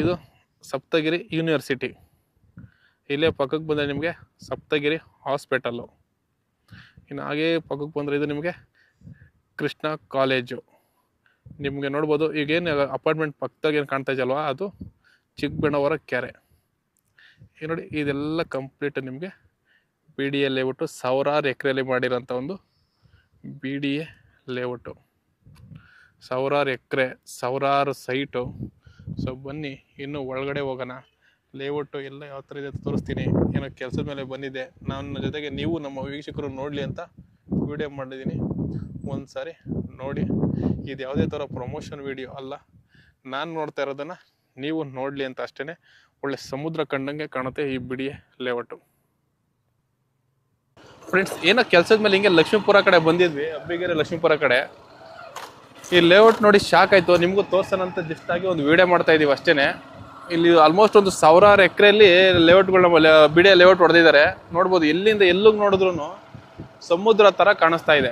ಇದು ಸಪ್ತಗಿರಿ ಯೂನಿವರ್ಸಿಟಿ. ಇಲ್ಲೇ ಪಕ್ಕಕ್ಕೆ ಬಂದರೆ ನಿಮಗೆ ಸಪ್ತಗಿರಿ ಹಾಸ್ಪಿಟಲ್ಲು. ಇನ್ನು ಹಾಗೇ ಪಕ್ಕಕ್ಕೆ ಬಂದರೆ ಇದು ನಿಮಗೆ ಕೃಷ್ಣ ಕಾಲೇಜು. ನಿಮಗೆ ನೋಡ್ಬೋದು ಈಗೇನು ಅಪಾರ್ಟ್ಮೆಂಟ್ ಪಕ್ಕದಾಗ ಏನು ಕಾಣ್ತಾ ಇದೆಯಲ್ವ, ಅದು ಚಿಕ್ಕಬಳ್ಳಾಪುರ ಕೆರೆ. ಈಗ ನೋಡಿ ಇದೆಲ್ಲ ಕಂಪ್ಲೀಟ್ ನಿಮಗೆ ಬಿ ಡಿ ಎ ಲೇಔಟು, ಸಾವಿರಾರು ಎಕರೆಯಲ್ಲಿ ಮಾಡಿರೋಂಥ ಒಂದು ಬಿ ಡಿ ಎ ಲೇಔಟು. ಸಾವಿರಾರು ಎಕರೆ, ಸಾವಿರಾರು ಸೈಟು. ಸೊ ಬನ್ನಿ ಇನ್ನೂ ಒಳಗಡೆ ಹೋಗೋಣ. ಲೇಔಟು ಎಲ್ಲ ಯಾವ ಥರ ಇದೆ ತೋರಿಸ್ತೀನಿ. ಏನೋ ಕೆಲಸದ ಮೇಲೆ ಬಂದಿದೆ, ನನ್ನ ಜೊತೆಗೆ ನೀವು ನಮ್ಮ ವೀಕ್ಷಕರು ನೋಡಲಿ ಅಂತ ವಿಡಿಯೋ ಮಾಡಿದ್ದೀನಿ. ಒಂದು ಸಾರಿ ನೋಡಿ. ಇದು ಯಾವುದೇ ಥರ ಪ್ರಮೋಷನ್ ವಿಡಿಯೋ ಅಲ್ಲ, ನಾನು ನೋಡ್ತಾ ಇರೋದನ್ನು ನೀವು ನೋಡಲಿ ಅಂತ ಅಷ್ಟೇ. ಒಳ್ಳೆ ಸಮುದ್ರ ಕಂಡಂಗೆ ಕಾಣುತ್ತೆ ಈ B D A layout. Friends, ಏನೋ ಕೆಲಸದ ಮೇಲೆ ಹಿಂಗೆ ಲಕ್ಷ್ಮೀಪುರ ಕಡೆ ಬಂದಿದ್ವಿ, ಅಬ್ಬಿಗೆರೆ ಲಕ್ಷ್ಮೀಪುರ ಕಡೆ. ಈ ಲೇಔಟ್ ನೋಡಿ ಶಾಕ್ ಆಯಿತು. ನಿಮಗೂ ತೋರ್ಸೋಣ ಅಂತ ಜಸ್ಟಾಗಿ ಒಂದು ವಿಡಿಯೋ ಮಾಡ್ತಾ ಇದ್ದೀವಿ ಅಷ್ಟೇ. ಇಲ್ಲಿ ಆಲ್ಮೋಸ್ಟ್ ಒಂದು ಸಾವಿರಾರು ಎಕರೆಯಲ್ಲಿ ಲೇಔಟ್ಗಳನ್ನ ಬಿ ಡಿ ಎ ಲೇಔಟ್ ಹೊಡೆದಿದ್ದಾರೆ. ನೋಡ್ಬೋದು, ಎಲ್ಲಿಂದ ಎಲ್ಲಿಗೆ ನೋಡಿದ್ರು ಸಮುದ್ರ ಥರ ಕಾಣಿಸ್ತಾ ಇದೆ.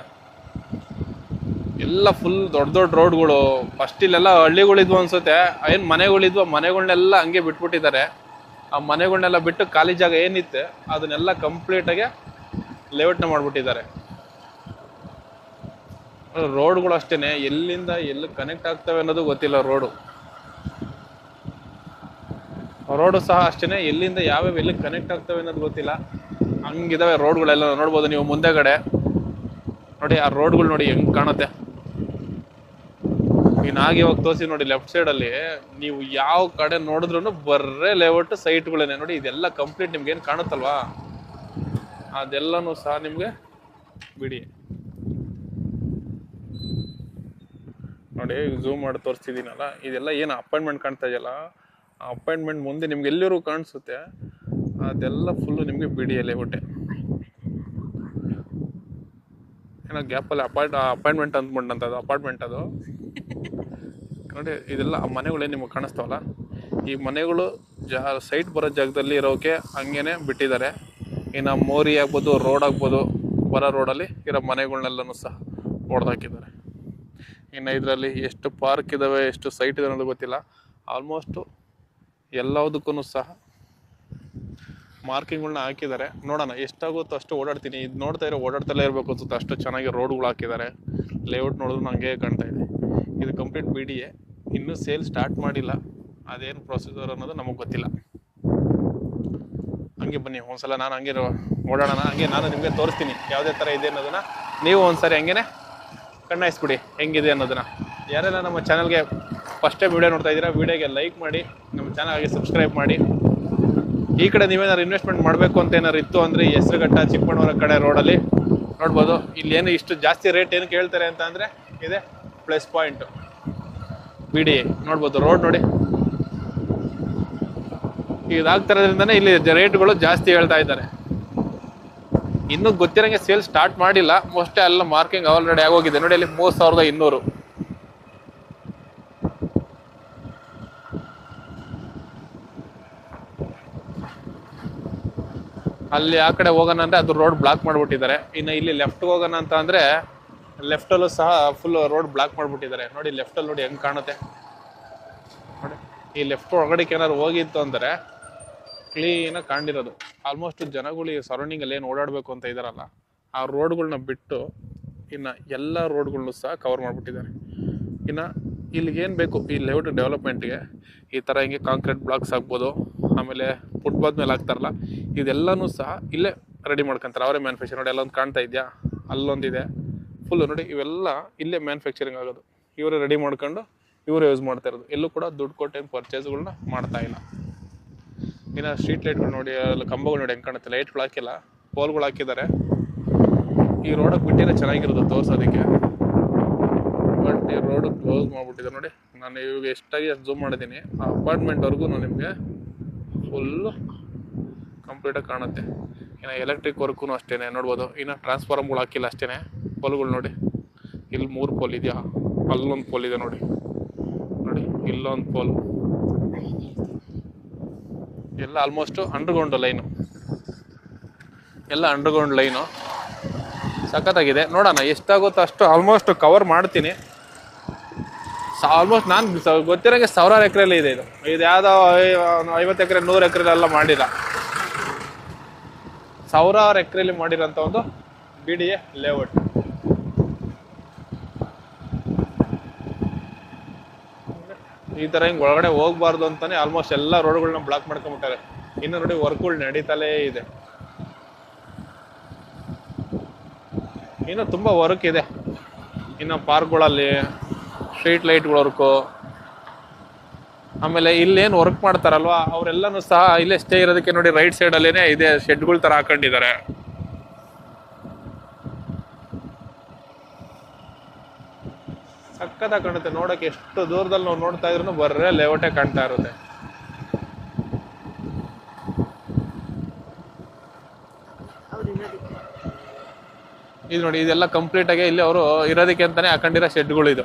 ಎಲ್ಲ ಫುಲ್ ದೊಡ್ಡ ದೊಡ್ಡ ರೋಡ್ಗಳು. ಫಸ್ಟ್ ಇಲ್ಲೆಲ್ಲ ಹಳ್ಳಿಗಳಿದ್ವು ಅನ್ಸುತ್ತೆ, ಏನು ಮನೆಗಳಿದ್ವು, ಮನೆಗಳನ್ನೆಲ್ಲ ಹಂಗೆ ಬಿಟ್ಬಿಟ್ಟಿದ್ದಾರೆ. ಆ ಮನೆಗಳನ್ನೆಲ್ಲ ಬಿಟ್ಟು ಖಾಲಿ ಜಾಗ ಏನಿತ್ತು ಅದನ್ನೆಲ್ಲ ಕಂಪ್ಲೀಟಾಗಿ ಲೇಔಟ್ನ ಮಾಡಿಬಿಟ್ಟಿದ್ದಾರೆ. ರೋಡ್ಗಳು ಅಷ್ಟೇ, ಎಲ್ಲಿಂದ ಎಲ್ಲಿ ಕನೆಕ್ಟ್ ಆಗ್ತವೆ ಅನ್ನೋದು ಗೊತ್ತಿಲ್ಲ. ರೋಡು ಸಹ ಅಷ್ಟೇ, ಎಲ್ಲಿಂದ ಯಾವ್ಯಾವ ಎಲ್ಲಿ ಕನೆಕ್ಟ್ ಆಗ್ತವೆ ಅನ್ನೋದು ಗೊತ್ತಿಲ್ಲ. ಹಂಗಿದಾವೆ ರೋಡ್ಗಳೆಲ್ಲ. ನೋಡ್ಬೋದು ನೀವು ಮುಂದೆಗಡೆ ನೋಡಿ, ಆ ರೋಡ್ಗಳು ನೋಡಿ ಹೆಂಗೆ ಕಾಣುತ್ತೆ. ಇನ್ನು ಹಾಗೆ ಹೋಗಿ ತೋರಿಸಿ ನೋಡಿ, ಲೆಫ್ಟ್ ಸೈಡಲ್ಲಿ ನೀವು ಯಾವ ಕಡೆ ನೋಡಿದ್ರು ಬರ್ರೇ ಲೇಔಟ್ ಸೈಟ್ಗಳೇನೆ. ನೋಡಿ ಇದೆಲ್ಲ ಕಂಪ್ಲೀಟ್ ನಿಮ್ಗೆ ಏನು ಕಾಣುತ್ತಲ್ವಾ, ಅದೆಲ್ಲನೂ ಸಹ ನಿಮಗೆ ಬಿಡಿ. ನೋಡಿ ಝೂಮ್ ಮಾಡಿ ತೋರಿಸ್ತಿದ್ದೀನಲ್ಲ, ಇದೆಲ್ಲ ಏನು ಅಪಾಯಿಂಟ್ಮೆಂಟ್ ಕಾಣ್ತಾ ಇದೆಯಲ್ಲ, ಆ ಅಪಾಯಿಂಟ್ಮೆಂಟ್ ಮುಂದೆ ನಿಮ್ಗೆ ಎಲ್ಲರೂ ಕಾಣಿಸುತ್ತೆ, ಅದೆಲ್ಲ ಫುಲ್ಲು ನಿಮಗೆ ಬಿ ಡಿ ಎ ಲೇಔಟೆ. ಏನೋ ಗ್ಯಾಪಲ್ಲಿ ಅಪಾಯಿಂಟ್ಮೆಂಟ್ ಅಂದ್ಬಿಟ್ಟಂಥದ್ದು ಅಪಾರ್ಟ್ಮೆಂಟ್ ಅದು. ನೋಡಿ ಇದೆಲ್ಲ ಆ ಮನೆಗಳೇನು ನಿಮಗೆ ಕಾಣಿಸ್ತಾವಲ್ಲ, ಈ ಮನೆಗಳು ಸೈಟ್ ಬರೋ ಜಾಗದಲ್ಲಿ ಇರೋಕೆ ಹಂಗೇನೆ ಬಿಟ್ಟಿದ್ದಾರೆ. ಇನ್ನು ಮೋರಿ ಆಗ್ಬೋದು, ರೋಡ್ ಆಗ್ಬೋದು, ಬರೋ ರೋಡಲ್ಲಿ ಇರೋ ಮನೆಗಳನ್ನೆಲ್ಲನೂ ಸಹ ಹೊಡೆದಾಕಿದ್ದಾರೆ. ಇನ್ನು ಇದರಲ್ಲಿ ಎಷ್ಟು ಪಾರ್ಕ್ ಇದ್ದಾವೆ, ಎಷ್ಟು ಸೈಟ್ ಇದೆ ಅನ್ನೋದು ಗೊತ್ತಿಲ್ಲ. ಆಲ್ಮೋಸ್ಟು ಎಲ್ಲದಕ್ಕೂ ಸಹ ಮಾರ್ಕಿಂಗ್ಗಳನ್ನ ಹಾಕಿದ್ದಾರೆ. ನೋಡೋಣ ಎಷ್ಟಾಗುತ್ತೋ ಅಷ್ಟು ಓಡಾಡ್ತೀನಿ. ಇದು ನೋಡ್ತಾ ಇರೋ ಓಡಾಡ್ತಲೇ ಇರಬೇಕು ಅನ್ಸುತ್ತೆ, ಅಷ್ಟು ಚೆನ್ನಾಗಿ ರೋಡ್ಗಳು ಹಾಕಿದ್ದಾರೆ. ಲೇಔಟ್ ನೋಡಿದ್ರು ನನಗೆ ಕಾಣ್ತಾ ಇದೆ. ಇದು ಕಂಪ್ಲೀಟ್ ಬಿ ಡಿ ಎ, ಇನ್ನೂ ಸೇಲ್ ಸ್ಟಾರ್ಟ್ ಮಾಡಿಲ್ಲ. ಅದೇನು ಪ್ರೊಸೀಜರ್ ಅನ್ನೋದು ನಮಗೆ ಗೊತ್ತಿಲ್ಲ. ಹಂಗೆ ಬನ್ನಿ ಒಂದ್ಸಲ ನಾನು ಹಂಗೆ ಓಡಾಡೋಣ. ಹಂಗೆ ನಾನು ನಿಮಗೆ ತೋರಿಸ್ತೀನಿ ಯಾವುದೇ ಥರ ಇದೆ ಅನ್ನೋದನ್ನು. ನೀವು ಒಂದ್ಸರಿ ಹಂಗೇನೆ ಕಣ್ಣಾಯಿಸ್ಬಿಡಿ ಹೆಂಗಿದೆ ಅನ್ನೋದನ್ನು. ಯಾರೆಲ್ಲ ನಮ್ಮ ಚಾನಲ್ಗೆ ಫಸ್ಟ್ ಟೈಮ್ ವಿಡಿಯೋ ನೋಡ್ತಾ ಇದ್ದೀರಾ, ವಿಡಿಯೋಗೆ ಲೈಕ್ ಮಾಡಿ, ನಮ್ಮ ಚಾನಲ್ಗೆ ಸಬ್ಸ್ಕ್ರೈಬ್ ಮಾಡಿ. ಈ ಕಡೆ ನೀವೇನಾದ್ರು ಇನ್ವೆಸ್ಟ್ಮೆಂಟ್ ಮಾಡಬೇಕು ಅಂತ ಏನಾದ್ರು ಇತ್ತು ಅಂದರೆ ಈ ಹೆಸರುಘಟ್ಟ ಚಿಕ್ಕಬಳ್ಳಾಪುರ ಕಡೆ ರೋಡಲ್ಲಿ ನೋಡ್ಬೋದು. ಇಲ್ಲಿ ಏನು ಇಷ್ಟು ಜಾಸ್ತಿ ರೇಟ್ ಏನು ಕೇಳ್ತಾರೆ ಅಂತ ಅಂದರೆ ಇದೆ plus point B D A. ನೋಡ್ಬೋದು ರೋಡ್ ನೋಡಿ, ಇದಾಗ್ತಿರೋದ್ರಿಂದನೇ ಇಲ್ಲಿ ರೇಟ್ಗಳು ಜಾಸ್ತಿ ಹೇಳ್ತಾ ಇದ್ದಾರೆ. ಇನ್ನೂ ಗೊತ್ತಿರೋಂಗೆ ಸೇಲ್ ಸ್ಟಾರ್ಟ್ ಮಾಡಿಲ್ಲ. ಮೋಸ್ಟ್ಲಿ ಎಲ್ಲ ಮಾರ್ಕಿಂಗ್ ಆಲ್ರೆಡಿ ಆಗೋಗಿದೆ. ನೋಡಿ ಅಲ್ಲಿ 3200. ಅಲ್ಲಿ ಆ ಕಡೆ ಹೋಗೋಣ ಅಂದರೆ ಅದು ರೋಡ್ ಬ್ಲಾಕ್ ಮಾಡಿಬಿಟ್ಟಿದ್ದಾರೆ. ಇನ್ನು ಇಲ್ಲಿ ಲೆಫ್ಟ್ ಹೋಗೋಣ ಅಂತ ಅಂದರೆ ಲೆಫ್ಟಲ್ಲೂ ಸಹ ಫುಲ್ ರೋಡ್ ಬ್ಲಾಕ್ ಮಾಡಿಬಿಟ್ಟಿದ್ದಾರೆ. ನೋಡಿ ಲೆಫ್ಟಲ್ಲಿ ನೋಡಿ ಹೆಂಗೆ ಕಾಣುತ್ತೆ ನೋಡಿ. ಈ ಲೆಫ್ಟ್ ಒಳಗಡೆಗೆ ಏನಾದ್ರು ಹೋಗಿತ್ತು ಅಂದರೆ ಕ್ಲೀನಾಗಿ ಕಾಣಿರೋದು. ಆಲ್ಮೋಸ್ಟ್ ಜನಗಳು ಈ ಸರೌಂಡಿಂಗಲ್ಲಿ ಏನು ಓಡಾಡಬೇಕು ಅಂತ ಇದ್ದಾರಲ್ಲ, ಆ ರೋಡ್ಗಳನ್ನ ಬಿಟ್ಟು ಇನ್ನು ಎಲ್ಲ ರೋಡ್ಗಳನ್ನೂ ಸಹ ಕವರ್ ಮಾಡಿಬಿಟ್ಟಿದ್ದಾರೆ. ಇನ್ನು ಇಲ್ಲಿಗೇನು ಬೇಕು ಈ ಲೇಔಟ್ ಡೆವಲಪ್ಮೆಂಟ್ಗೆ, ಈ ಥರ ಹಿಂಗೆ ಕಾಂಕ್ರೀಟ್ ಬ್ಲಾಕ್ಸ್ ಆಗ್ಬೋದು, ಆಮೇಲೆ ಫುಟ್ಪಾತ್ ಮೇಲೆ ಹಾಕ್ತಾರಲ್ಲ, ಇದೆಲ್ಲನೂ ಸಹ ಇಲ್ಲೇ ರೆಡಿ ಮಾಡ್ಕೊತಾರೆ. ಅವರೇ ಮ್ಯಾನುಫ್ಯಾಕ್ಚರ್. ನೋಡಿ ಅಲ್ಲೊಂದು ಕಾಣ್ತಾ ಇದೆಯಾ, ಅಲ್ಲೊಂದಿದೆ ಫುಲ್ಲು. ನೋಡಿ ಇವೆಲ್ಲ ಇಲ್ಲೇ ಮ್ಯಾನುಫ್ಯಾಕ್ಚರಿಂಗ್ ಆಗೋದು. ಇವರೇ ರೆಡಿ ಮಾಡ್ಕೊಂಡು ಇವರೇ ಯೂಸ್ ಮಾಡ್ತಾ ಇರೋದು. ಎಲ್ಲೂ ಕೂಡ ದುಡ್ಡು ಕೊಟ್ಟು ಪರ್ಚೇಸ್ಗಳನ್ನ ಮಾಡ್ತಾ ಇಲ್ಲ. ಇನ್ನು ಸ್ಟ್ರೀಟ್ ಲೈಟ್ಗಳು ನೋಡಿ, ಅಲ್ಲಿ ಕಂಬಗಳು ನೋಡಿ ಹೆಂಗೆ ಕಾಣುತ್ತೆ. ಲೈಟ್ಗಳು ಹಾಕಿಲ್ಲ, ಪೋಲ್ಗಳು ಹಾಕಿದ್ದಾರೆ. ಈ ರೋಡಿಗೆ ಬಿಟ್ಟಿರೋ ಚೆನ್ನಾಗಿರೋದು ತೋರಿಸೋದಕ್ಕೆ, ಬಟ್ ಈ ರೋಡ್ ಕ್ಲೋಸ್ ಮಾಡಿಬಿಟ್ಟಿದೆ. ನೋಡಿ ನಾನು ಇವಾಗ ಎಷ್ಟಾಗಿ ಅಷ್ಟು ಝೂಮ್ ಮಾಡಿದ್ದೀನಿ, ಆ ಅಪಾರ್ಟ್ಮೆಂಟ್ವರೆಗೂ ನಿಮಗೆ ಫುಲ್ಲು ಕಂಪ್ಲೀಟಾಗಿ ಕಾಣುತ್ತೆ. ಇನ್ನು ಎಲೆಕ್ಟ್ರಿಕ್ ವರ್ಗೂ ಅಷ್ಟೇ ನೋಡ್ಬೋದು. ಇನ್ನು ಟ್ರಾನ್ಸ್ಫಾರ್ಮ್ಗಳು ಹಾಕಿಲ್ಲ ಅಷ್ಟೇ. ಪೋಲ್ಗಳು ನೋಡಿ, ಇಲ್ಲಿ 3 ಪೋಲ್ ಇದೆಯಾ, ಅಲ್ಲೊಂದು ಪೋಲ್ ಇದೆ ನೋಡಿ, ಇಲ್ಲೊಂದು ಪೋಲ್. ಎಲ್ಲ ಆಲ್ಮೋಸ್ಟು ಅಂಡರ್ಗ್ರೌಂಡ್ ಲೈನು, ಎಲ್ಲ ಅಂಡರ್ಗ್ರೌಂಡ್ ಲೈನು. ಸಖತ್ತಾಗಿದೆ. ನೋಡೋಣ ಎಷ್ಟಾಗುತ್ತೋ ಅಷ್ಟು ಆಲ್ಮೋಸ್ಟ್ ಕವರ್ ಮಾಡ್ತೀನಿ. ಆಲ್ಮೋಸ್ಟ್ ನಾನು ಗೊತ್ತಿರೋಂಗೆ ಸಾವಿರಾರು ಎಕರೆಯಲ್ಲಿ ಇದೆ ಇದು. ಇದು ಯಾವುದೋ 50 ಎಕರೆ 100 ಎಕರೆಲ್ಲ ಮಾಡಿಲ್ಲ, ಸಾವಿರಾರು ಎಕರೆಯಲ್ಲಿ ಮಾಡಿರೋಂಥ ಒಂದು BDA ಲೇಔಟ್. ಈ ಥರ ಹಿಂಗೆ ಒಳಗಡೆ ಹೋಗ್ಬಾರ್ದು ಅಂತಾನೆ ಆಲ್ಮೋಸ್ಟ್ ಎಲ್ಲ ರೋಡ್ಗಳನ್ನ ಬ್ಲಾಕ್ ಮಾಡ್ಕೊಂಬಿಟ್ಟಾರೆ. ಇನ್ನು ನೋಡಿ ವರ್ಕ್ಗಳು ನಡೀತಲೇ ಇದೆ, ಇನ್ನು ತುಂಬ ವರ್ಕ್ ಇದೆ. ಇನ್ನು ಪಾರ್ಕ್ಗಳಲ್ಲಿ ಸ್ಟ್ರೀಟ್ ಲೈಟ್ಗಳ ವರ್ಕು, ಆಮೇಲೆ ಇಲ್ಲೇನು ವರ್ಕ್ ಮಾಡ್ತಾರಲ್ವಾ ಅವರೆಲ್ಲನೂ ಸಹ ಇಲ್ಲೇ ಸ್ಟೇ ಇರೋದಕ್ಕೆ ನೋಡಿ ರೈಟ್ ಸೈಡಲ್ಲೇ ಇದೆ ಶೆಡ್ಗಳ ಥರ ಹಾಕೊಂಡಿದ್ದಾರೆ. ಸಕ್ಕತ್ತಾಗಿ ಕಾಣುತ್ತೆ ನೋಡೋಕೆ, ಎಷ್ಟು ದೂರದಲ್ಲಿ ನಾವು ನೋಡ್ತಾ ಇದ್ರು ಬರ್ರೆ ಲೇಔಟೇ ಕಾಣ್ತಾ ಇರುತ್ತೆ. ಇದು ನೋಡಿ, ಇದೆಲ್ಲ ಕಂಪ್ಲೀಟ್ ಆಗಿ ಇಲ್ಲಿ ಅವರು ಇರೋದಕ್ಕೆ ಅಂತಾನೆ ಹಾಕೊಂಡಿರೋ ಶೆಡ್ಗಳು ಇದು.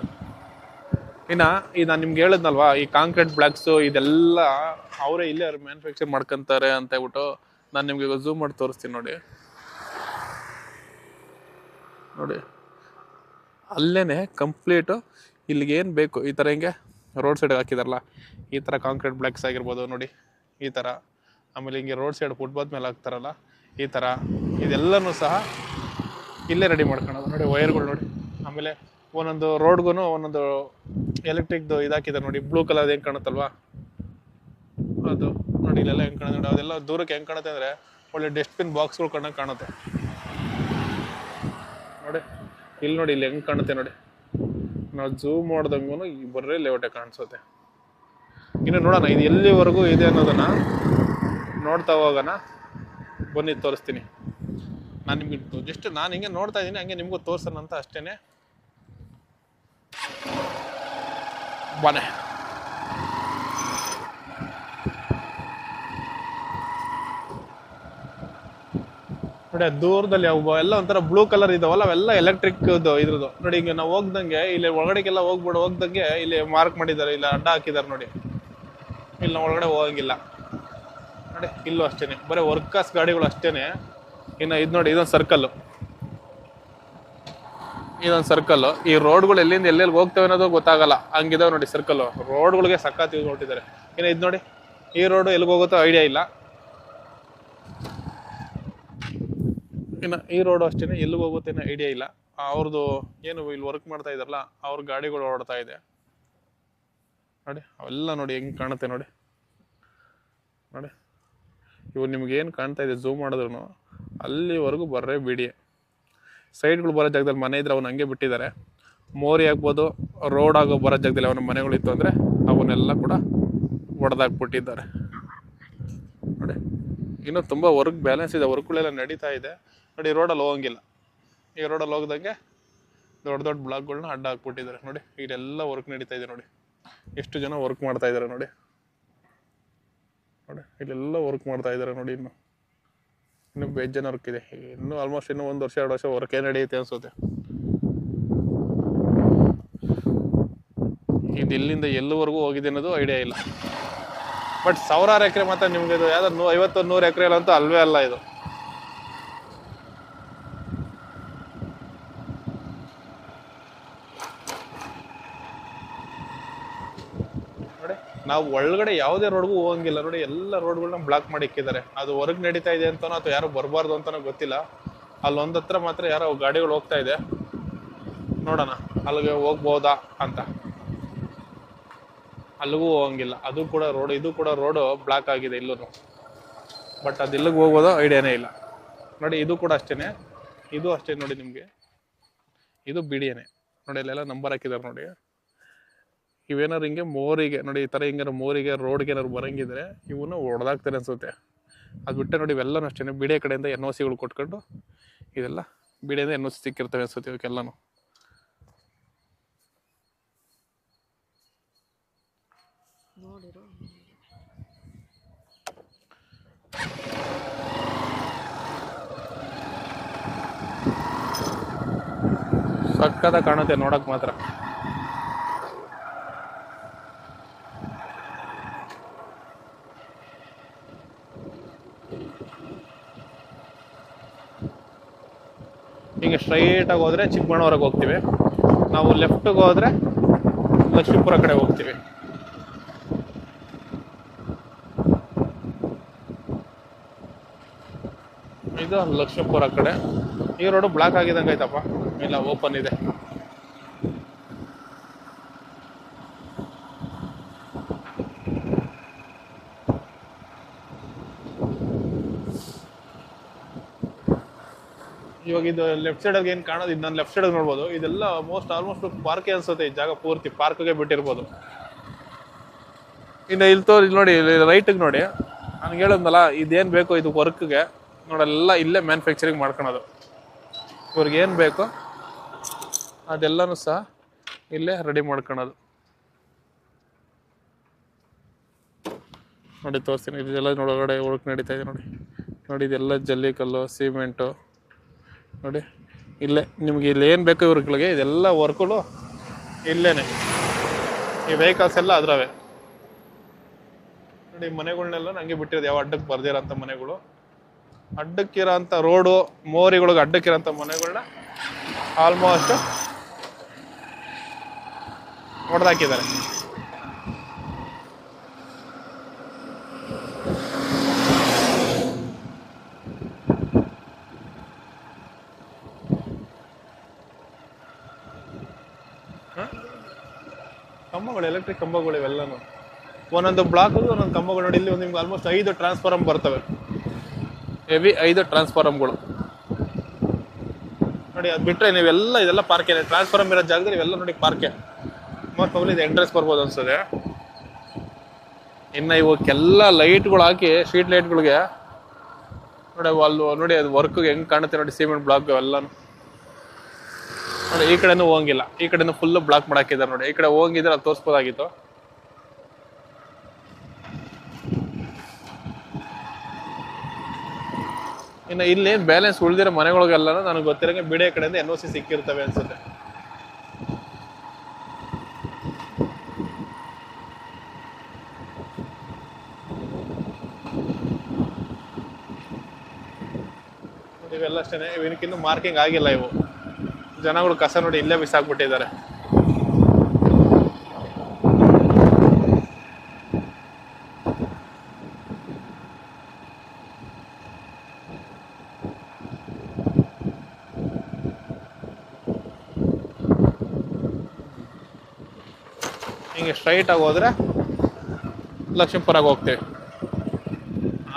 ಇನ್ನು ನಾನು ನಿಮ್ಗೆ ಹೇಳಿದ್ನಲ್ವಾ, ಈ ಕಾಂಕ್ರೀಟ್ ಬ್ಲಾಕ್ಸು ಇದೆಲ್ಲ ಅವರೇ ಇಲ್ಲೇ ಅವ್ರು ಮ್ಯಾನುಫ್ಯಾಕ್ಚರ್ ಮಾಡ್ಕೊಂತಾರೆ ಅಂತ ಹೇಳ್ಬಿಟ್ಟು ನಾನು ನಿಮ್ಗೆ ಝೂಮ್ ಮಾಡಿ ತೋರಿಸ್ತೀನಿ. ನೋಡಿ ನೋಡಿ ಅಲ್ಲೇನೆ ಕಂಪ್ಲೀಟು ಇಲ್ಲಿಗೆ ಏನು ಬೇಕು ಈ ಥರ ಹಿಂಗೆ ರೋಡ್ ಸೈಡ್ಗೆ ಹಾಕಿದಾರಲ್ಲ, ಈ ಥರ ಕಾಂಕ್ರೀಟ್ ಬ್ಲಾಕ್ಸ್ ಆಗಿರ್ಬೋದು ನೋಡಿ ಈ ಥರ. ಆಮೇಲೆ ಹಿಂಗೆ ರೋಡ್ ಸೈಡ್ ಫುಟ್ಪಾತ್ ಮೇಲೆ ಹಾಕ್ತಾರಲ್ಲ ಈ ಥರ, ಇದೆಲ್ಲನೂ ಸಹ ಇಲ್ಲೇ ರೆಡಿ ಮಾಡ್ಕೊಳ್ಳೋದು. ನೋಡಿ ವೈರ್ಗಳು ನೋಡಿ, ಆಮೇಲೆ ಒಂದೊಂದು ರೋಡ್ಗೂ ಒಂದೊಂದು ಎಲೆಕ್ಟ್ರಿಕ್ದು ಇದಾಕಿದ್ದಾರೆ ನೋಡಿ, ಬ್ಲೂ ಕಲರ್ ಹೆಂಗೆ ಕಾಣುತ್ತಲ್ವಾ ಅದು ನೋಡಿ. ಇಲ್ಲೆಲ್ಲ ಹೆಂಗೆ ಕಾಣುತ್ತೆ ನೋಡಿ, ಅದೆಲ್ಲ ದೂರಕ್ಕೆ ಹೆಂಗೆ ಕಾಣುತ್ತೆ ಅಂದರೆ ಒಳ್ಳೆ ಡಸ್ಟ್ಬಿನ್ ಬಾಕ್ಸ್ಗಳು ಕಣ್ಣಾಗ ಕಾಣುತ್ತೆ ನೋಡಿ. ಇಲ್ಲಿ ನೋಡಿ, ಇಲ್ಲಿ ಹೆಂಗೆ ಕಾಣುತ್ತೆ ನೋಡಿ, ನಾವು ಝೂಮ್ ಮಾಡ್ದಂಗೂ ಬರ್ರೆ ಲೇಔಟೇ ಕಾಣಿಸುತ್ತೆ. ಇನ್ನು ನೋಡೋಣ ಇದು ಎಲ್ಲಿವರೆಗೂ ಇದೆ ಅನ್ನೋದನ್ನು ನೋಡ್ತಾ ಹೋಗೋಣ, ಬನ್ನಿ ತೋರಿಸ್ತೀನಿ. ನಾನು ನಿಮ್ಗೆ ಜಸ್ಟ್ ನಾನು ಹಿಂಗೆ ನೋಡ್ತಾ ಇದ್ದೀನಿ, ಹಂಗೆ ನಿಮಗೂ ತೋರ್ಸೋಣ ಅಂತ ಅಷ್ಟೇ. ಬನ್ನಿ ನೋಡಿ, ದೂರದಲ್ಲಿ ಎಲ್ಲ ಒಂಥರ ಬ್ಲೂ ಕಲರ್ ಇದಾವಲ್ಲ ಅವೆಲ್ಲ ಎಲೆಕ್ಟ್ರಿಕ್ ಇದ್ರದ್ದು ನೋಡಿ. ಹಿಂಗೆ ನಾವು ಹೋಗ್ದಂಗೆ ಇಲ್ಲಿ ಒಳಗಡೆಗೆಲ್ಲ ಹೋಗ್ದಂಗೆ ಇಲ್ಲಿ ಮಾರ್ಕ್ ಮಾಡಿದ್ದಾರೆ, ಇಲ್ಲಿ ಅಡ್ಡ ಹಾಕಿದ್ದಾರೆ ನೋಡಿ. ಇಲ್ಲಿ ನಾವು ಒಳಗಡೆ ಹೋಗಂಗಿಲ್ಲ ನೋಡಿ. ಇಲ್ಲೂ ಅಷ್ಟೇನೆ ಬರೀ ವರ್ಕರ್ಸ್ ಗಾಡಿಗಳು ಅಷ್ಟೇನೆ. ಇನ್ನು ಇದು ನೋಡಿ, ಇದೊಂದು ಸರ್ಕಲ್ಲು, ಈ ರೋಡ್ಗಳು ಎಲ್ಲಿಂದ ಎಲ್ಲೆಲ್ಲಿ ಹೋಗ್ತವೆ ಅನ್ನೋದು ಗೊತ್ತಾಗಲ್ಲ, ಹಂಗಿದಾವೆ ನೋಡಿ ಸರ್ಕಲ್ಲು. ರೋಡ್ಗಳಿಗೆ ಸಕ್ಕತ್ ಯೂಸ್ ಕೊಟ್ಟಿದ್ದಾರೆ. ಇನ್ನು ಇದು ನೋಡಿ, ಈ ರೋಡು ಎಲ್ಲಿಗೆ ಹೋಗುತ್ತೋ ಐಡಿಯಾ ಇಲ್ಲ. ಇನ್ನು ಈ ರೋಡು ಅಷ್ಟೇ ಎಲ್ಲಿಗೆ ಹೋಗುತ್ತೆ ಅನ್ನೋ ಐಡಿಯಾ ಇಲ್ಲ. ಅವ್ರದ್ದು ಏನು ಇಲ್ಲಿ ವರ್ಕ್ ಮಾಡ್ತಾ ಇದಾರಲ್ಲ ಅವ್ರ ಗಾಡಿಗಳು ಓಡ್ತಾ ಇದೆ ನೋಡಿ. ಅವೆಲ್ಲ ನೋಡಿ ಹೆಂಗೆ ಕಾಣುತ್ತೆ ನೋಡಿ. ನೋಡಿ ಇವು ನಿಮ್ಗೇನು ಕಾಣ್ತಾ ಇದೆ ಝೂಮ್ ಮಾಡಿದ್ರು ಅಲ್ಲಿವರೆಗೂ ಬರ್ರೆ BDA. ಸೈಡ್ಗಳು ಬರೋ ಜಾಗದಲ್ಲಿ ಮನೆ ಇದ್ರೆ ಅವನ್ನ ಹಂಗೆ ಬಿಟ್ಟಿದ್ದಾರೆ. ಮೋರಿ ಆಗ್ಬೋದು, ರೋಡ್ ಆಗೋ ಬರೋ ಜಾಗದಲ್ಲಿ ಅವನ ಮನೆಗಳಿತ್ತು ಅಂದರೆ ಅವನ್ನೆಲ್ಲ ಕೂಡ ಒಡೆದಾಕ್ಬಿಟ್ಟಿದ್ದಾರೆ ನೋಡಿ. ಇನ್ನೂ ತುಂಬ ವರ್ಕ್ ಬ್ಯಾಲೆನ್ಸ್ ಇದೆ, ವರ್ಕ್ಗಳೆಲ್ಲ ನಡೀತಾ ಇದೆ ನೋಡಿ. ರೋಡಲ್ಲಿ ಹೋಗಂಗಿಲ್ಲ, ಈ ರೋಡಲ್ಲಿ ಹೋಗ್ದಂಗೆ ದೊಡ್ಡ ದೊಡ್ಡ ಬ್ಲಾಕ್ಗಳನ್ನ ಅಡ್ಡ ಹಾಕ್ಬಿಟ್ಟಿದ್ದಾರೆ ನೋಡಿ. ಇದೆಲ್ಲ ವರ್ಕ್ ನಡೀತಾ ಇದೆ ನೋಡಿ. ಎಷ್ಟು ಜನ ವರ್ಕ್ ಮಾಡ್ತಾ ಇದ್ದಾರೆ ನೋಡಿ. ಇಲ್ಲೆಲ್ಲ ವರ್ಕ್ ಮಾಡ್ತಾ ಇದ್ದಾರೆ ನೋಡಿ. ಇನ್ನು ಬೇಜಾನ್ ವರ್ಕ್ ಇದೆ. ಇನ್ನೂ ಆಲ್ಮೋಸ್ಟ್ ಇನ್ನೂ 1 ವರ್ಷ 2 ವರ್ಷ ವರ್ಕೇ ನಡೆಯುತ್ತೆ ಅನ್ಸುತ್ತೆ. ಇದು ಇಲ್ಲಿಂದ ಎಲ್ಲಿವರೆಗೂ ಹೋಗಿದೆ ಅನ್ನೋದು ಐಡಿಯಾ ಇಲ್ಲ. ಬಟ್ ಸಾವಿರಾರು ಎಕರೆ ಮಾತ್ರ ನಿಮ್ಗೆ ಇದು ಯಾವ್ದು 50-100 ಎಕರೆ ಅಂತೂ ಅಲ್ವೇ ಅಲ್ಲ ಇದು. ನೋಡಿ, ನಾವು ಒಳಗಡೆ ಯಾವುದೇ ರೋಡ್ಗೂ ಹೋಗಂಗಿಲ್ಲ ನೋಡಿ. ಎಲ್ಲ ರೋಡ್ಗಳನ್ನ ಬ್ಲಾಕ್ ಮಾಡಿ ಇಕ್ಕಿದ್ದಾರೆ. ಅದು ಹೊರಗೆ ನಡೀತಾ ಇದೆ ಅಂತನೋ ಅಥವಾ ಯಾರು ಬರಬಾರ್ದು ಅಂತನೋ ಗೊತ್ತಿಲ್ಲ. ಅಲ್ಲೊಂದು ಹತ್ರ ಮಾತ್ರ ಯಾರೋ ಗಾಡಿಗಳು ಹೋಗ್ತಾ ಇದೆ, ನೋಡೋಣ ಅಲ್ಲಿಗೆ ಹೋಗ್ಬೋದಾ ಅಂತ. ಅಲ್ಲಿಗೂ ಹೋಗಂಗಿಲ್ಲ, ಅದು ಕೂಡ ರೋಡ್, ಇದು ಕೂಡ ರೋಡು ಬ್ಲಾಕ್ ಆಗಿದೆ ಇಲ್ಲೂ. ಬಟ್ ಅದು ಇಲ್ಲಿಗೆ ಹೋಗೋದು ಐಡಿಯಾನೇ ಇಲ್ಲ ನೋಡಿ. ಇದು ಕೂಡ ಅಷ್ಟೇನೆ, ಇದು ಅಷ್ಟೇ ನೋಡಿ. ನಿಮಗೆ ಇದು BDAನೇ ನೋಡಿ. ಅಲ್ಲೆಲ್ಲ ನಂಬರ್ ಹಾಕಿದ್ದಾರೆ ನೋಡಿ. ಇವೇನಾದ್ರು ಹಿಂಗೆ ಮೋರಿಗೆ ನೋಡಿ, ಈ ಥರ ಹಿಂಗಾರು ಮೋರಿಗೆ ರೋಡ್ಗೆ ಏನಾದ್ರು ಬರಂಗಿದ್ರೆ ಇವನು ಹೊಡೆದಾಗ್ತಾರೆ ಅನ್ಸುತ್ತೆ. ಅದು ಬಿಟ್ಟರೆ ನೋಡಿ ಇವೆಲ್ಲನೂ ಅಷ್ಟೇ BDA ಕಡೆಯಿಂದ NOCಗಳು ಕೊಟ್ಕೊಂಡು ಇದೆಲ್ಲ BDAದಿಂದ NOC ಸಿಕ್ಕಿರ್ತವೆ ಅನ್ಸುತ್ತೆ ಇವಕ್ಕೆಲ್ಲನೂ. ಸಕ್ಕದ ಕಾಣುತ್ತೆ ನೋಡಕ್ ಮಾತ್ರ. ಹಿಂಗೆ ಸ್ಟ್ರೈಟಾಗಿ ಹೋದರೆ ಚಿಕ್ಕಮಗಳೂರಿಗೆ ಹೋಗ್ತೀವಿ. ನಾವು ಲೆಫ್ಟಿಗೆ ಹೋದರೆ ಲಕ್ಷ್ಮೀಪುರ ಕಡೆ ಹೋಗ್ತೀವಿ. ಇದು ಲಕ್ಷ್ಮೀಪುರ ಕಡೆ. ಈ ರೋಡು ಬ್ಲಾಕ್ ಆಗಿದಂಗೆ ಆಯ್ತಪ್ಪ, ಇಲ್ಲ ಓಪನ್ ಇದೆ. ಇವಾಗ ಇದು ಲೆಫ್ಟ್ ಸೈಡ್ ಏನು ಕಾಣೋದು, ಇದು ನಾನು ಲೆಫ್ಟ್ ಸೈಡ್ ನೋಡ್ಬೋದು. ಇದೆಲ್ಲ ಆಲ್ಮೋಸ್ಟ್ ಪಾರ್ಕ್ ಅನ್ಸುತ್ತೆ. ಈ ಜಾಗ ಪೂರ್ತಿ ಪಾರ್ಕ್ಗೆ ಬಿಟ್ಟಿರ್ಬೋದು. ಇನ್ನು ಇಲ್ಲಿ ನೋಡಿ, ರೈಟಿಗೆ ನೋಡಿ. ನನಗೆ ಹೇಳಿದ್ನಲ್ಲ, ಇದೇನು ಬೇಕು ಇದು ವರ್ಕ್ಗೆ ನೋಡೆಲ್ಲ ಇಲ್ಲೇ ಮ್ಯಾನುಫ್ಯಾಕ್ಚರಿಂಗ್ ಮಾಡ್ಕೊಳೋದು. ಇವ್ರಿಗೆ ಏನು ಬೇಕು ಅದೆಲ್ಲನೂ ಸಹ ಇಲ್ಲೇ ರೆಡಿ ಮಾಡ್ಕೊಳೋದು. ನೋಡಿ ತೋರಿಸ್ತೀನಿ, ಇದೆಲ್ಲ ಒಳಗಡೆ ವರ್ಕ್ ನಡೀತಾ ಇದೆ ನೋಡಿ ಇದೆಲ್ಲ ಜಲ್ಲಿಕಲ್ಲು, ಸಿಮೆಂಟು ನೋಡಿ. ಇಲ್ಲೇ ನಿಮ್ಗೆ ಇಲ್ಲಿ ಏನು ಬೇಕು ಇವ್ರಿಗೆ ಇದೆಲ್ಲ ವರ್ಕ್ಗಳು ಇಲ್ಲೇನೆ. ಈ ವೆಹಿಕಲ್ಸ್ ಎಲ್ಲ ಅದ್ರವೇ ನೋಡಿ. ಮನೆಗಳನ್ನೆಲ್ಲ ನಂಗೆ ಬಿಟ್ಟಿರೋದು, ಯಾವ ಅಡ್ಡಕ್ಕೆ ಬರ್ದಿರೋಂಥ ಮನೆಗಳು, ಅಡ್ಡಕ್ಕಿರೋಂಥ ರೋಡು ಮೋರಿಗಳಿಗೆ ಅಡ್ಡಕ್ಕಿರೋಂಥ ಮನೆಗಳನ್ನ ಆಲ್ಮೋಸ್ಟ್ ಹೊಡೆದಾಕಿದ್ದಾರೆ. ಕಂಬಗಳು, ಎಲೆಕ್ಟ್ರಿಕ್ ಕಂಬಗಳು ಇವೆಲ್ಲನೂ ಒಂದೊಂದು ಬ್ಲಾಕ್ ಒಂದೊಂದು ಕಂಬಗಳು ನೋಡಿ. ಇಲ್ಲಿ ನಿಮ್ಗೆ ಆಲ್ಮೋಸ್ಟ್ 5 ಟ್ರಾನ್ಸ್ಫಾರಮ್ ಬರ್ತವೆ, ಹೆವಿ 5 ಟ್ರಾನ್ಸ್ಫಾರಮ್ಗಳು ನೋಡಿ. ಅದು ಬಿಟ್ಟರೆ ನೀವೆಲ್ಲ ಇದೆಲ್ಲ ಪಾರ್ಕೆ, ಟ್ರಾನ್ಸ್ಫಾರಮ್ ಇರೋ ಜಾಗದಲ್ಲಿ ಇವೆಲ್ಲ ನೋಡಿ ಪಾರ್ಕೆ. ಮತ್ತು ಇದು ಎಂಟ್ರೆನ್ಸ್ ಬರ್ಬೋದು ಅನ್ಸದೆ. ಇನ್ನು ಇವಕ್ಕೆಲ್ಲ ಲೈಟ್ಗಳು ಹಾಕಿ, ಸ್ಟ್ರೀಟ್ ಲೈಟ್ಗಳಿಗೆ ನೋಡಿ ಅಲ್ಲಿ ನೋಡಿ. ಅದು ವರ್ಕ್ಗೆ ಹೆಂಗೆ ಕಾಣುತ್ತೆ ನೋಡಿ, ಸಿಮೆಂಟ್ ಬ್ಲಾಕ್ ಎಲ್ಲಾನು ನೋಡಿ. ಈ ಕಡೆನೂ ಹೋಗಿಲ್ಲ, ಈ ಕಡೆನೂ ಫುಲ್ ಬ್ಲಾಕ್ ಮಾಡಾಕಿದ್ದಾರೆ ನೋಡಿ. ಈ ಕಡೆ ಹೋಗಿದ್ರೆ ಅದು ತೋರಿಸ್ಬೋದಾಗಿತ್ತು. ಇನ್ನು ಇಲ್ಲೇನು ಬ್ಯಾಲೆನ್ಸ್ ಉಳಿದಿರೋ ಮನೆಗಳಿಗೆಲ್ಲ ನನಗೆ ಗೊತ್ತಿರಂಗೆ ಬಿಡಿಯ ಕಡೆಯಿಂದ NOC ಸಿಕ್ಕಿರ್ತವೆ ಅನ್ಸುತ್ತೆ. ಇವೆಲ್ಲ ಅಷ್ಟೇ, ಇವಕ್ಕಿನ್ನೂ ಮಾರ್ಕಿಂಗ್ ಆಗಿಲ್ಲ. ಇವು ಜನಗಳು ಕಸ ನೋಡಿ ಇಲ್ಲೇ ಬಿಸಾಕ್ಬಿಟ್ಟಿದ್ದಾರೆ. ಹಿಂಗೆ ಸ್ಟ್ರೈಟ್ ಆಗಿ ಹೋದ್ರೆ ಲಕ್ಷ್ಮೀಪುರಾಗ ಹೋಗ್ತೇವೆ.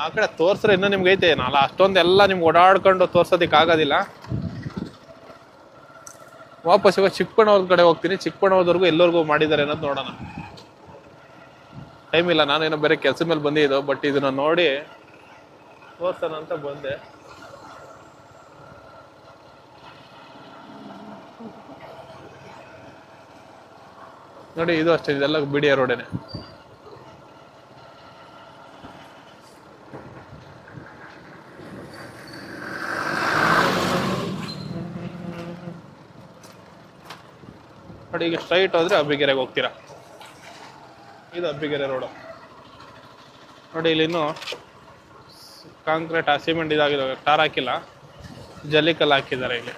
ಆ ಕಡೆ ತೋರ್ಸ್ರೆ ಇನ್ನೂ ನಿಮ್ಗೆ ಐತೆ ಏನಲ್ಲ, ಅಷ್ಟೊಂದೆಲ್ಲ ನಿಮ್ಗೆ ಓಡಾಡ್ಕೊಂಡು ತೋರ್ಸೋದಕ್ಕೆ ಆಗೋದಿಲ್ಲ. ವಾಪಸ್ ಇವಾಗ ಚಿಕ್ಕಬಳ್ಳಾಪುರದ ಕಡೆ ಹೋಗ್ತೀನಿ. ಚಿಕ್ಕಬಳ್ಳಾಪುರದವರೆಗೂ ಎಲ್ಲರಿಗೂ ಮಾಡಿದ್ದಾರೆ ಅನ್ನೋದು ನೋಡೋಣ. ಟೈಮ್ ಇಲ್ಲ, ನಾನೇನೋ ಬೇರೆ ಕೆಲಸದ ಮೇಲೆ ಬಂದಿದ್ದು, ಬಟ್ ಇದನ್ನ ನೋಡಿ ತೋರ್ಸೋಣ ಅಂತ ಬಂದೆ. ನೋಡಿ ಇದು ಅಷ್ಟೇ, ಇದೆಲ್ಲ ಬಿಡಿಯ ರೋಡೇನೆ. ನೋಡಿ ಈಗ ಸ್ಟ್ರೈಟ್ ಹೋದ್ರೆ ಅಬ್ಬಿಗೆರೆಗೆ ಹೋಗ್ತೀರಾ. ಇದು ಅಬ್ಬಿಗೆರೆ ರೋಡು ನೋಡಿ. ಇಲ್ಲಿನ್ನು ಕಾಂಕ್ರೀಟ್ ಸಿಮೆಂಟ್ ಇದಾಗಿದೆ, ಟಾರ್ ಹಾಕಿಲ್ಲ, ಜಲ್ಲಿಕಲ್ಲು ಹಾಕಿದ್ದಾರೆ ಇಲ್ಲಿ.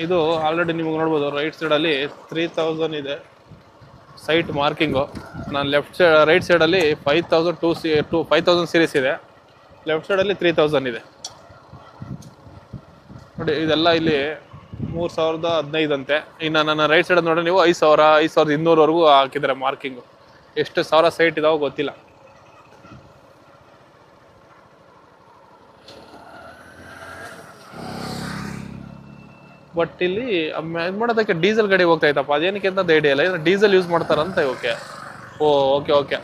ಇದು ಆಲ್ರೆಡಿ ನಿಮಗೆ ನೋಡ್ಬೋದು, ರೈಟ್ ಸೈಡಲ್ಲಿ 3000 ಇದೆ ಸೈಟ್ ಮಾರ್ಕಿಂಗು. ನಾನು ರೈಟ್ ಸೈಡಲ್ಲಿ 5000 ಸೀರೀಸ್ ಇದೆ, ಲೆಫ್ಟ್ ಸೈಡಲ್ಲಿ 3000 ಇದೆ ನೋಡಿ. ಇದೆಲ್ಲ ಇಲ್ಲಿ 3015 ಅಂತೆ. ಇನ್ನು ನನ್ನ ರೈಟ್ ಸೈಡ್ ನೋಡ್ರಿ ನೀವು 5000 5200ವರೆಗೂ ಹಾಕಿದ್ದಾರೆ ಮಾರ್ಕಿಂಗು. ಎಷ್ಟು ಸಾವಿರ ಸೈಟ್ ಇದಾವೋ ಗೊತ್ತಿಲ್ಲ. ಬಟ್ ಇಲ್ಲಿ ಇದು ಮಾಡೋದಕ್ಕೆ ಡೀಸೆಲ್ ಗಾಡಿ ಹೋಗ್ತಾ ಇತ್ತಪ್ಪ, ಅದೇನಕ್ಕೆ ಅಂತ ಐಡಿಯಾ ಇಲ್ಲ. ಡೀಸೆಲ್ ಯೂಸ್ ಮಾಡ್ತಾರಂತ ಇವಕ್ಕೆ. ಓಕೆ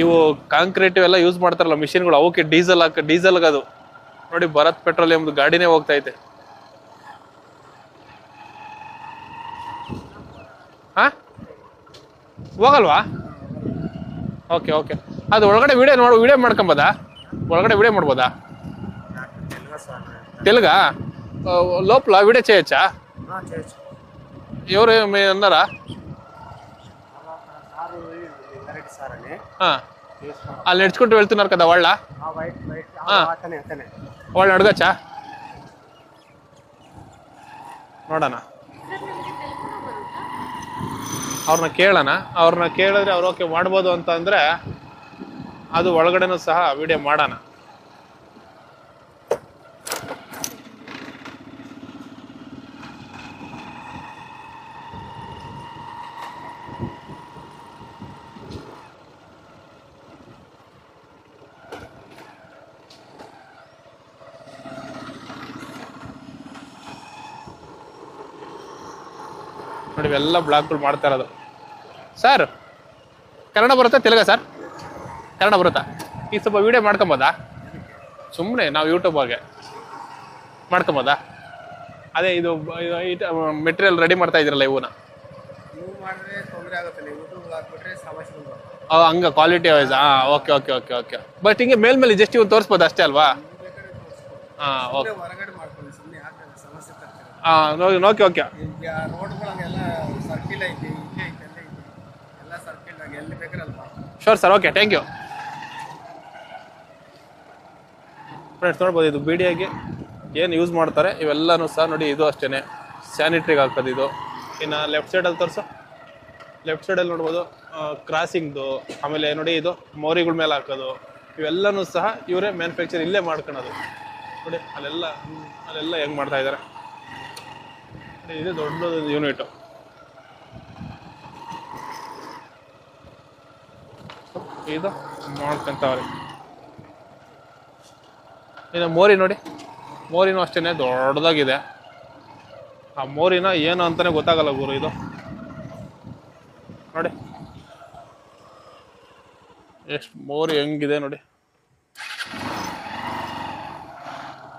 ಇವು ಕಾಂಕ್ರೀಟ್ ಎಲ್ಲ ಯೂಸ್ ಮಾಡ್ತಾರಲ್ಲ ಮಿಷಿನ್ಗಳು, ಅವಕ್ಕೆ ಡೀಸೆಲ್ ಅದು ನೋಡಿ. ಭಾರತ್ ಪೆಟ್ರೋಲಿಯಮ್ದು ಗಾಡಿನೇ ಹೋಗ್ತಾ ಐತೆ. ಹಾ ಹೋಗಲ್ವಾ? ಓಕೆ ಅದು ಒಳಗಡೆ ವಿಡಿಯೋ ಮಾಡ್ಕೊಂಬೋದಾ? ಒಳಗಡೆ ವಿಡಿಯೋ ಮಾಡ್ಬೋದಾ? తెలుగా లోపల వీడియో చేయొచ్చా? ఎవరు అన్నారా? వాళ్ళు నడుచుకుంటూ వెళ్తున్నారు కదా, వాళ్ళని అడగచ్చా? ನೋಡೋಣ, ಅವ್ರನ್ನ ಕೇಳೋಣ. ಅವ್ರನ್ನ ಕೇಳಿದ್ರೆ ಅವ್ರು ಓಕೆ ಮಾಡ್ಬೋದು ಅಂತ ಅಂದರೆ ಅದು ಒಳಗಡೆನೂ ಸಹ ವಿಡಿಯೋ ಮಾಡೋಣ. ನೋಡಿ ಇವೆಲ್ಲ ಬ್ಲಾಕ್ಗಳು ಮಾಡ್ತಾ ಇರೋದು. ಸರ್ ಕನ್ನಡ ಬರುತ್ತಾ ತೆಲುಗ ಸರ್? ಕನ್ನಡ ಬರುತ್ತಾ? ಈ ಸ್ವಲ್ಪ ವಿಡಿಯೋ ಮಾಡ್ಕೊಬೋದಾ? ಸುಮ್ಮನೆ ನಾವು ಯೂಟ್ಯೂಬಾಗೆ ಮಾಡ್ಕೊಬೋದಾ? ಅದೇ ಇದು ಮೆಟೀರಿಯಲ್ ರೆಡಿ ಮಾಡ್ತಾ ಇದ್ದೀರಲ್ಲ ಇವನ್ನ ಹಂಗ quality wise. Okay okay okay okay. But ಹಿಂಗೆ ಮೇಲ್ಮೇಲೆ ಜಸ್ಟ್ ಇವ್ನು ತೋರಿಸ್ಬೋದು ಅಷ್ಟೇ ಅಲ್ವಾ? Okay okay okay. Sure sir, okay, thank you. Friends ನೋಡ್ಬೋದು ಇದು ಬಿಡಿಯಾಗಿ ಏನು ಯೂಸ್ ಮಾಡ್ತಾರೆ ಇವೆಲ್ಲನೂ ಸಹ ನೋಡಿ. ಇದು ಅಷ್ಟೇ ಸ್ಯಾನಿಟ್ರಿಗೆ ಹಾಕೋದು ಇದು. ಇನ್ನು ಲೆಫ್ಟ್ ಸೈಡಲ್ಲಿ ತೋರಿಸು. ಲೆಫ್ಟ್ ಸೈಡಲ್ಲಿ ನೋಡ್ಬೋದು ಕ್ರಾಸಿಂಗ್ದು, ಆಮೇಲೆ ನೋಡಿ ಇದು ಮೋರಿಗಳ ಮೇಲೆ ಹಾಕೋದು, ಇವೆಲ್ಲನೂ ಸಹ ಇವರೇ ಮ್ಯಾನುಫ್ಯಾಕ್ಚರ್ ಇಲ್ಲೇ ಮಾಡ್ಕೊಳೋದು. ನೋಡಿ ಅಲ್ಲೆಲ್ಲ ಹೆಂಗೆ ಮಾಡ್ತಾ ಇದ್ದಾರೆ. ಇದು ದೊಡ್ಡದು ಯೂನಿಟು. ಇದು ಮಾಡ್ಕೊಂತವ್ರೆ. ಇನ್ನು ಮೋರಿ ನೋಡಿ, ಮೋರಿನೂ ಅಷ್ಟೇ ದೊಡ್ಡದಾಗಿದೆ. ಆ ಮೋರಿನ ಏನು ಅಂತಾನೆ ಗೊತ್ತಾಗಲ್ಲ ಗುರು. ಇದು ನೋಡಿ ಎಷ್ಟು ಮೋರಿ ಹೆಂಗಿದೆ ನೋಡಿ.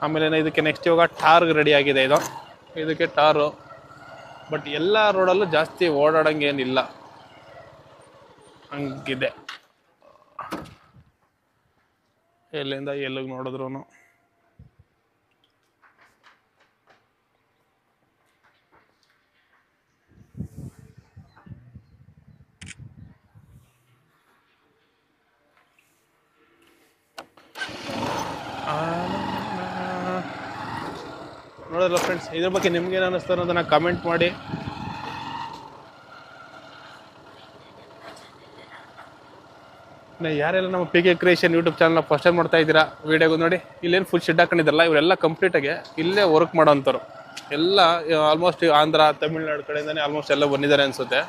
ಆಮೇಲೆ ಇದಕ್ಕೆ ನೆಕ್ಸ್ಟ್ ಇವಾಗ ಟಾರ್ಗೆ ರೆಡಿ ಆಗಿದೆ. ಇದಕ್ಕೆ ಟಾರು. ಬಟ್ ಎಲ್ಲ ರೋಡಲ್ಲೂ ಜಾಸ್ತಿ ಓಡಾಡಂಗೆ ಏನಿಲ್ಲ, ಹಂಗಿದೆ. ಎಲ್ಲಿಂದ ಎಲ್ಲಿಗೆ ನೋಡಿದ್ರು ನೋಡೋಲ್ಲ ಫ್ರೆಂಡ್ಸ್. ಇದ್ರ ಬಗ್ಗೆ ನಿಮ್ಗೆ ಏನು ಅನ್ನಿಸ್ತಾ ಅನ್ನೋದನ್ನ ಕಮೆಂಟ್ ಮಾಡಿ. ಯಾರೆಲ್ಲ ನಮ್ಮ ಪಿ ಕೆ ಕ್ರಿಯೇಷನ್ ಯೂಟ್ಯೂಬ್ ಚಾನಲ್ನ ಫಸ್ಟ್ ಟೈಮ್ ಮಾಡ್ತಾ ಇದ್ದೀರಾ, ವಿಡಿಯೋಗೂ ನೋಡಿ ಇಲ್ಲೇನು ಫುಲ್ ಶೆಡ್ ಹಾಕೊಂಡಿದ್ದಾರಲ್ಲ, ಇವರೆಲ್ಲ ಕಂಪ್ಲೀಟಾಗಿ ಇಲ್ಲೇ ವರ್ಕ್ ಮಾಡೋಂಥವ್ರು. ಎಲ್ಲ ಆಲ್ಮೋಸ್ಟ್ ಆಂಧ್ರ ತಮಿಳ್ನಾಡು ಕಡೆಯಿಂದನೇ ಆಲ್ಮೋಸ್ಟ್ ಎಲ್ಲ ಬಂದಿದ್ದಾರೆ ಅನಿಸುತ್ತೆ.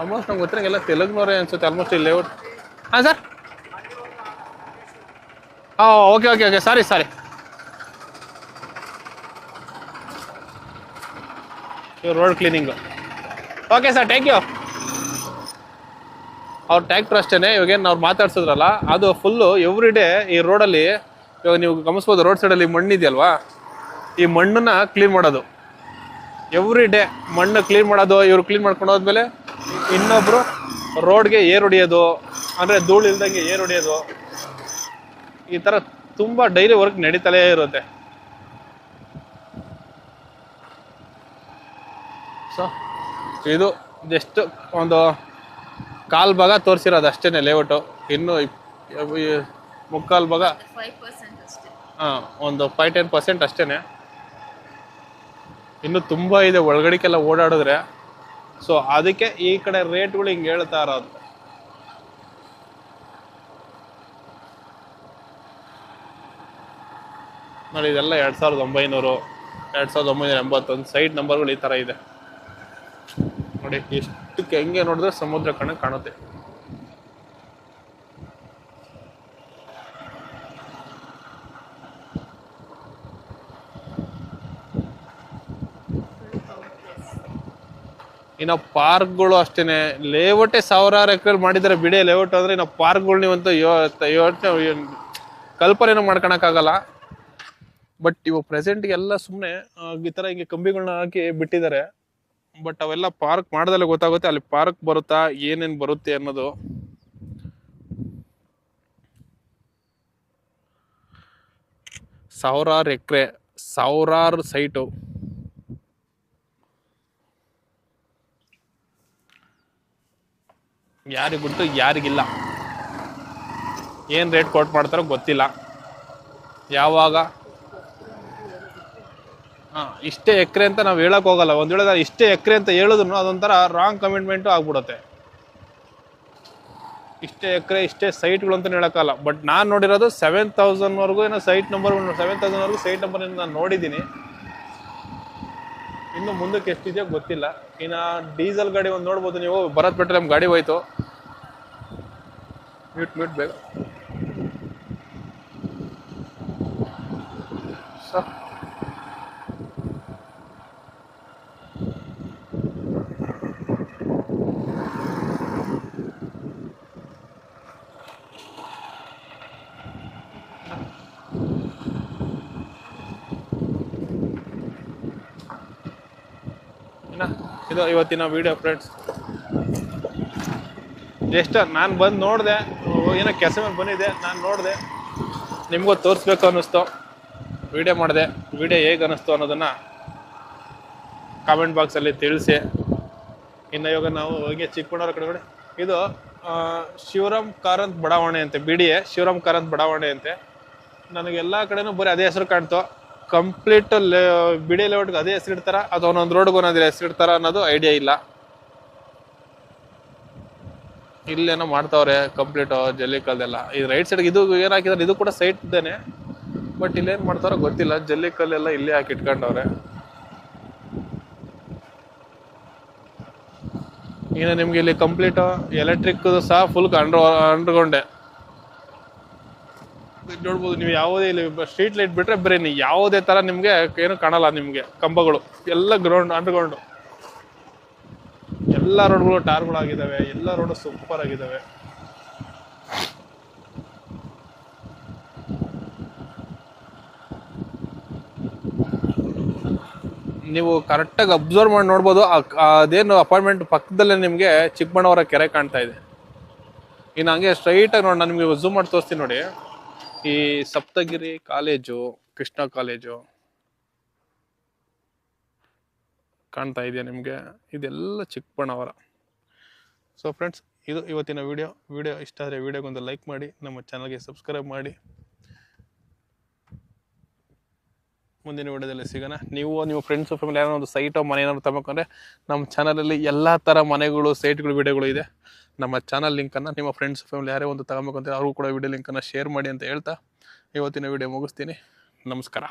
ಆಲ್ಮೋಸ್ಟ್ ನಂಗೆ ಗೊತ್ತಿರಂಗೆಲ್ಲ ತೆಲುಗುನವರೇ ಅನಿಸುತ್ತೆ ಆಲ್ಮೋಸ್ಟ್ ಇಲ್ಲಿ ಲೇಔಟ್. ಹಾಂ sir, okay okay okay, sorry. Road cleaning. Okay sir, thank you. ಅವ್ರ ಟ್ಯಾಕ್ಟ್ರ್ ಅಷ್ಟೇ. ಇವಾಗೇನು ಅವ್ರು ಮಾತಾಡ್ಸಿದ್ರಲ್ಲ ಅದು ಫುಲ್ಲು ಎವ್ರಿ ಡೇ ಈ ರೋಡಲ್ಲಿ. ಇವಾಗ ನೀವು ಗಮನಿಸ್ಬೋದು ರೋಡ್ ಸೈಡಲ್ಲಿ ಮಣ್ಣಿದೆಯಲ್ವಾ, ಈ ಮಣ್ಣನ್ನ ಕ್ಲೀನ್ ಮಾಡೋದು ಎವ್ರಿ ಡೇ. ಮಣ್ಣು ಕ್ಲೀನ್ ಮಾಡೋದು, ಇವ್ರು ಕ್ಲೀನ್ ಮಾಡ್ಕೊಂಡು ಹೋದ್ಮೇಲೆ ಇನ್ನೊಬ್ರು ರೋಡ್ಗೆ ಏರ್ ಹೊಡಿಯೋದು, ಅಂದರೆ ಧೂಳು ಇಲ್ದಂಗೆ ಏರ್ ಹೊಡಿಯೋದು, ಈ ಥರ ತುಂಬ ಡೈಲಿ ವರ್ಕ್ ನಡೀತಲೇ ಇರುತ್ತೆ. ಸೊ ಇದು ಜಸ್ಟ್ ಒಂದು ಕಾಲ್ ಭಾಗ ತೋರಿಸಿರೋದು ಅಷ್ಟೇ ಲೇಔಟು. ಇನ್ನು ಮುಕ್ಕಾಲು ಭಾಗ, ಒಂದು 5-10% ಅಷ್ಟೇ. ಇನ್ನು ತುಂಬ ಇದೆ ಒಳಗಡೆಗೆಲ್ಲ ಓಡಾಡಿದ್ರೆ. ಸೊ ಅದಕ್ಕೆ ಈ ಕಡೆ ರೇಟ್ಗಳು ಹಿಂಗೆ ಹೇಳ್ತಾ ಇರೋದು. ನೋಡಿ ಇದೆಲ್ಲ 2900, 2981 ಸೈಟ್ ನಂಬರ್ಗಳು ಈ ಥರ ಇದೆ ನೋಡಿ. ಎಷ್ಟಕ್ಕೆ ಹೆಂಗೆ ನೋಡಿದ್ರೆ ಸಮುದ್ರ ಕಣ್ಣು ಕಾಣುತ್ತೆ. ಇನ್ನು ಪಾರ್ಕ್ಗಳು ಅಷ್ಟೇನೆ. ಲೇಔಟೇ ಸಾವಿರಾರು ಎಕರೆ ಮಾಡಿದ್ದಾರೆ ಬಿಡಿ ಲೇಔಟ್ ಅಂದ್ರೆ. ಇನ್ನು ಪಾರ್ಕ್ಗಳು ನೀವಂತೂ ಯೋಚನೆ ಕಲ್ಪನೆನೂ ಮಾಡ್ಕೊಳಕ್ಕಾಗಲ್ಲ. ಬಟ್ ಇವಾಗ ಪ್ರೆಸೆಂಟ್ಗೆ ಎಲ್ಲ ಸುಮ್ಮನೆ ಈ ಥರ ಹಿಂಗೆ ಕಂಬಿಗಳನ್ನ ಹಾಕಿ ಬಿಟ್ಟಿದ್ದಾರೆ. ಬಟ್ ಅವೆಲ್ಲ ಪಾರ್ಕ್ ಮಾಡ್ದಲ್ಲೇ ಗೊತ್ತಾಗುತ್ತೆ ಅಲ್ಲಿ ಪಾರ್ಕ್ ಬರುತ್ತಾ, ಏನೇನು ಬರುತ್ತೆ ಅನ್ನೋದು. ಸಾವಿರಾರು ಎಕರೆ, ಸಾವಿರಾರು ಸೈಟು. ಯಾರಿಗುಂಟು ಯಾರಿಗಿಲ್ಲ. ಏನು ರೇಟ್ ಕೋಟ್ ಮಾಡ್ತಾರೋ ಗೊತ್ತಿಲ್ಲ. ಯಾವಾಗ ಇಷ್ಟೇ ಎಕರೆ ಅಂತ ನಾವು ಹೇಳಕ್ ಹೋಗಲ್ಲ. ಒಂದ್ ವೇಳೆ ಇಷ್ಟೇ ಎಕರೆ ಅಂತ ಹೇಳಿದ್ರು ಅದೊಂಥರ ರಾಂಗ್ ಕಮಿಟ್ಮೆಂಟು ಆಗ್ಬಿಡುತ್ತೆ. ಇಷ್ಟೇ ಎಕರೆ ಇಷ್ಟೇ ಸೈಟ್ಗಳು ಅಂತ ಹೇಳಕ್ಕಲ್ಲ. ಬಟ್ ನಾನು ನೋಡಿರೋದು 7000 ಏನೋ ಸೈಟ್ ನಂಬರ್, 7000 ಸೈಟ್ ನಂಬರ್ ನಾನು ನೋಡಿದ್ದೀನಿ. ಇನ್ನು ಮುಂದಕ್ಕೆ ಎಷ್ಟಿದೆಯೋ ಗೊತ್ತಿಲ್ಲ. ಇನ್ನು ಡೀಸೆಲ್ ಗಾಡಿ ಒಂದು ನೋಡ್ಬೋದು ನೀವು, ಭಾರತ್ ಪೆಟ್ರೋಲಿಯಂ ಗಾಡಿ ಹೋಯ್ತು. ಮ್ಯೂಟ್ ಬೇಗ. ಇದು ಇವತ್ತಿನ ವಿಡಿಯೋ ಫ್ರೆಂಡ್ಸ್. ಜಸ್ಟ್ ನಾನು ಬಂದು ನೋಡಿದೆ, ಏನೋ ಕೆಲಸ ಮೇಲೆ ಬಂದಿದೆ, ನಾನು ನೋಡಿದೆ, ನಿಮಗೂ ತೋರಿಸ್ಬೇಕು ಅನ್ನಿಸ್ತು, ವಿಡಿಯೋ ಮಾಡಿದೆ. ವಿಡಿಯೋ ಹೇಗೆ ಅನ್ನಿಸ್ತು ಅನ್ನೋದನ್ನು ಕಾಮೆಂಟ್ ಬಾಕ್ಸಲ್ಲಿ ತಿಳಿಸಿ. ಇನ್ನು ಇವಾಗ ನಾವು ಹೀಗೆ ಚಿಕ್ಕಬಳ್ಳಾಪುರ ಕಡೆಗಡೆ, ಇದು ಶಿವರಾಮ್ ಕಾರಂತ್ ಬಡಾವಣೆ ಅಂತೆ, BDA ಶಿವರಾಮ್ ಕಾರಂತ್ ಬಡಾವಣೆ ಅಂತೆ. ನನಗೆಲ್ಲ ಕಡೆನೂ ಬರೀ ಅದೇ ಹೆಸರು ಕಾಣ್ತು. ಕಂಪ್ಲೀಟ್ BDA ಲೇಔಟ್ಗೆ ಅದೇ ಹೆಸರು ಇಡ್ತಾರ ಅಥವಾ ಒಂದೊಂದು ರೋಡ್ಗೆ ಒಂದೊಂದು ಹೆಸರು ಇಡ್ತಾರ ಅನ್ನೋದು ಐಡಿಯಾ ಇಲ್ಲ. ಇಲ್ಲೇನೋ ಮಾಡ್ತಾವ್ರೆ ಕಂಪ್ಲೀಟ್ ಜಲ್ಲಿಕಲ್ಲೆಲ್ಲ. ಈ ರೈಟ್ ಸೈಡ್ಗೆ ಇದು ಏನಾಕಿದಾರೆ, ಇದು ಕೂಡ ಸೈಟ್ ಇದ್ದೇನೆ. ಬಟ್ ಇಲ್ಲೇನು ಮಾಡ್ತಾರೋ ಗೊತ್ತಿಲ್ಲ. ಜಲ್ಲಿಕಲ್ಲೆಲ್ಲ ಇಲ್ಲೇ ಹಾಕಿ ಇಟ್ಕೊಂಡವ್ರೆ. ಇನ್ನು ನಿಮ್ಗೆ ಇಲ್ಲಿ ಕಂಪ್ಲೀಟ್ ಎಲೆಕ್ಟ್ರಿಕ್ ಸಹ ಫುಲ್ ಅಂಡರ್ಗ್ರೌಂಡೆ ನೋಡ್ಬೋದು ನೀವು. ಯಾವುದೇ ಇಲ್ಲಿ ಸ್ಟ್ರೀಟ್ ಲೈಟ್ ಬಿಟ್ರೆ ಬರೀ ಯಾವುದೇ ತರ ನಿಮ್ಗೆ ಏನು ಕಾಣಲ್ಲ. ನಿಮ್ಗೆ ಕಂಬಗಳು ಎಲ್ಲ ಅಂಡರ್ಗ್ರೌಂಡ್. ಎಲ್ಲ ರೋಡ್ಗಳು ಟಾರ್ಗಳಾಗಿದ್ದಾವೆ. ಎಲ್ಲ ರೋಡ್ ಸೂಪರ್ ಆಗಿದ್ದಾವೆ. ನೀವು ಕರೆಕ್ಟಾಗಿ ಅಬ್ಸರ್ವ್ ಮಾಡಿ ನೋಡ್ಬೋದು. ಅದೇನು ಅಪಾರ್ಟ್ಮೆಂಟ್ ಪಕ್ಕದಲ್ಲೇ ನಿಮಗೆ ಚಿಕ್ಕಬಳ್ಳಾಪುರ ಕೆರೆ ಕಾಣ್ತಾ ಇದೆ. ಇನ್ನು ಹಂಗೆ ಸ್ಟ್ರೈಟಾಗಿ ನೋಡಿ, ನಾನು ನಿಮಗೆ ಝೂಮ್ ಮಾಡಿ ತೋರಿಸ್ತೀನಿ ನೋಡಿ. ಈ ಸಪ್ತಗಿರಿ ಕಾಲೇಜು, ಕೃಷ್ಣ ಕಾಲೇಜು ಕಾಣ್ತಾ ಇದೆಯಾ ನಿಮಗೆ? ಇದೆಲ್ಲ ಚಿಕ್ಕಬಳ್ಳಾಪುರ. ಸೊ ಫ್ರೆಂಡ್ಸ್, ಇದು ಇವತ್ತಿನ ವಿಡಿಯೋ ಇಷ್ಟ ಆದರೆ ವಿಡಿಯೋಗೊಂದು ಲೈಕ್ ಮಾಡಿ, ನಮ್ಮ ಚಾನಲ್ಗೆ ಸಬ್ಸ್ಕ್ರೈಬ್ ಮಾಡಿ. ಮುಂದಿನ ವಿಡಿಯೋದಲ್ಲಿ ಸಿಗೋಣ. ನೀವು ನಿಮ್ಮ ಫ್ರೆಂಡ್ಸು ಫ್ಯಾಮಿಲಿ ಯಾರೋ ಒಂದು ಸೈಟೋ ಮನೆ ಏನಾದ್ರು ತಗೋಬೇಕಂದ್ರೆ ನಮ್ಮ ಚಾನಲಲ್ಲಿ ಎಲ್ಲ ಥರ ಮನೆಗಳು, ಸೈಟ್ಗಳು, ವಿಡಿಯೋಗಳು ಇದೆ. ನಮ್ಮ ಚಾನಲ್ ಲಿಂಕನ್ನು ನಿಮ್ಮ ಫ್ರೆಂಡ್ಸ್ ಫ್ಯಾಮಿಲಿ ಯಾರೇ ಒಂದು ತಗೋಬೇಕಂತ ಅವ್ರಿಗೂ ಕೂಡ ವಿಡಿಯೋ ಲಿಂಕನ್ನು ಶೇರ್ ಮಾಡಿ ಅಂತ ಹೇಳ್ತಾ ಇವತ್ತಿನ ವಿಡಿಯೋ ಮುಗಿಸ್ತೀನಿ. ನಮಸ್ಕಾರ.